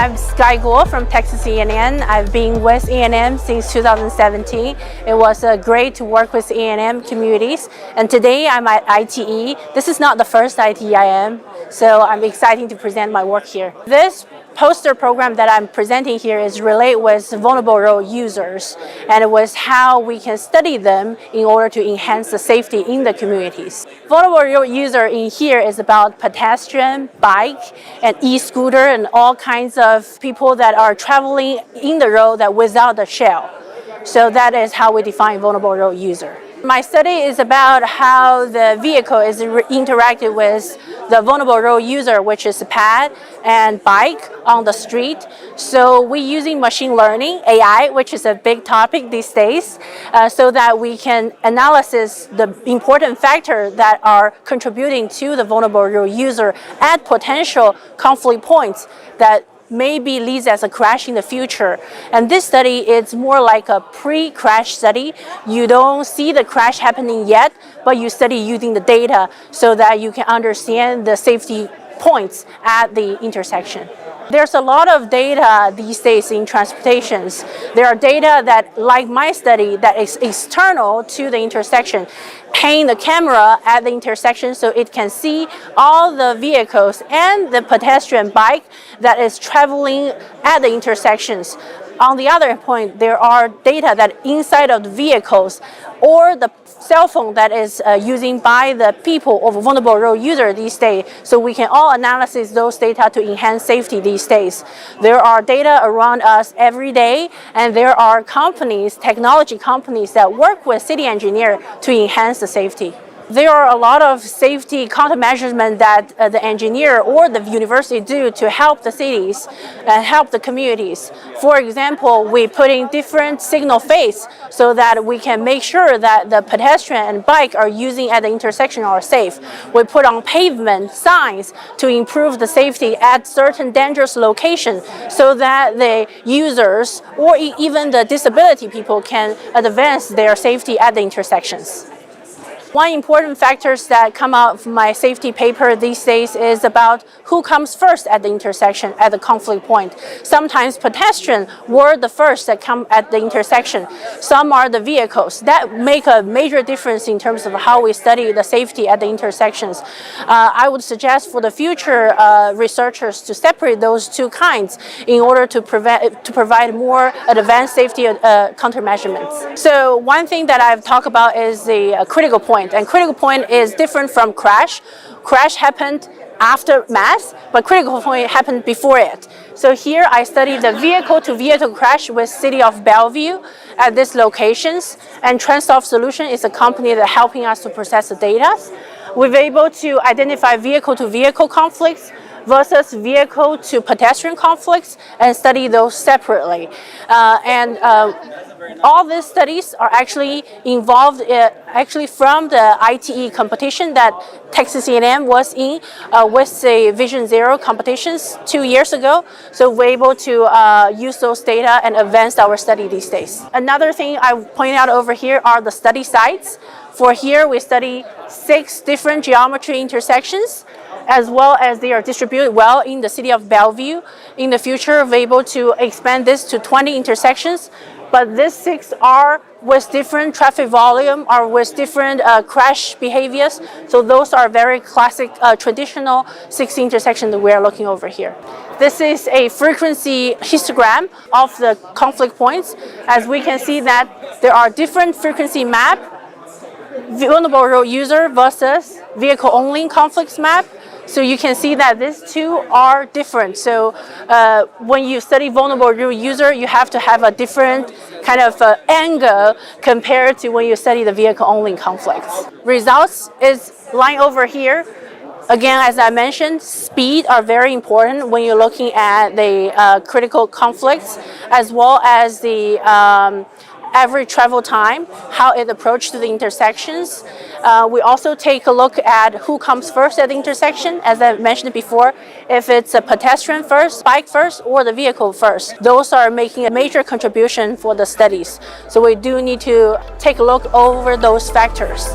I'm Sky Guo from Texas E&M. I've been with E&M since 2017. It was great to work with E&M communities. And today I'm at ITE. This is not the first ITE I am, so I'm excited to present my work here. This poster program that I'm presenting here is related with vulnerable road users, and it was how we can study them in order to enhance the safety in the communities. Vulnerable road user in here is about pedestrian, bike, and e-scooter, and all kinds of people that are traveling in the road that without the shell. So that is how we define vulnerable road user. My study is about how the vehicle is interacted with the vulnerable road user, which is pad and bike on the street. So we're using machine learning, AI, which is a big topic these days, so that we can analyze the important factors that are contributing to the vulnerable road user at potential conflict points that maybe leads as a crash in the future. And this study is more like a pre-crash study. You don't see the crash happening yet, but you study using the data so that you can understand the safety points at the intersection. There's a lot of data these days in transportations. There are data that, like my study, that is external to the intersection, paying the camera at the intersection so it can see all the vehicles and the pedestrian bike that is traveling at the intersections. On the other point, there are data that inside of the vehicles or the cell phone that is using by the people of vulnerable road user these days. So we can all analyze those data to enhance safety these days. There are data around us every day, and there are companies, technology companies that work with city engineers to enhance the safety. There are a lot of safety countermeasures that the engineer or the university do to help the cities and help the communities. For example, we put in different signal phase so that we can make sure that the pedestrian and bike are using at the intersection are safe. We put on pavement signs to improve the safety at certain dangerous locations so that the users or even the disability people can advance their safety at the intersections. One important factor that come out from my safety paper these days is about who comes first at the intersection, at the conflict point. Sometimes pedestrians were the first that come at the intersection. Some are the vehicles. That make a major difference in terms of how we study the safety at the intersections. I would suggest for the future researchers to separate those two kinds in order to provide more advanced safety countermeasurements. So one thing that I've talked about is the critical point. And critical point is different from crash. Crash happened after mass, but critical point happened before it. So here I studied the vehicle-to-vehicle crash with City of Bellevue at these locations. And TransSolve Solution is a company that helping us to process the data. We've been able to identify vehicle-to-vehicle conflicts versus vehicle-to-pedestrian conflicts and study those separately. All these studies are actually involved from the ITE competition that Texas E&M was in with the Vision Zero competitions 2 years ago. So we're able to use those data and advance our study these days. Another thing I point out over here are the study sites. For here, we study 6 different geometry intersections, as well as they are distributed well in the City of Bellevue. In the future, we're able to expand this to 20 intersections. But these 6 are with different traffic volume or with different crash behaviors. So those are very classic, traditional 6 intersections that we are looking over here. This is a frequency histogram of the conflict points. As we can see that there are different frequency map, vulnerable road user versus vehicle-only conflicts map. So you can see that these two are different. So when you study vulnerable road user, you have to have a different kind of angle compared to when you study the vehicle-only conflicts. Results is line over here. Again, as I mentioned, speed are very important when you're looking at the critical conflicts, as well as the average travel time, how it approaches to the intersections. We also take a look at who comes first at the intersection, as I mentioned before, if it's a pedestrian first, bike first, or the vehicle first. Those are making a major contribution for the studies. So we do need to take a look over those factors.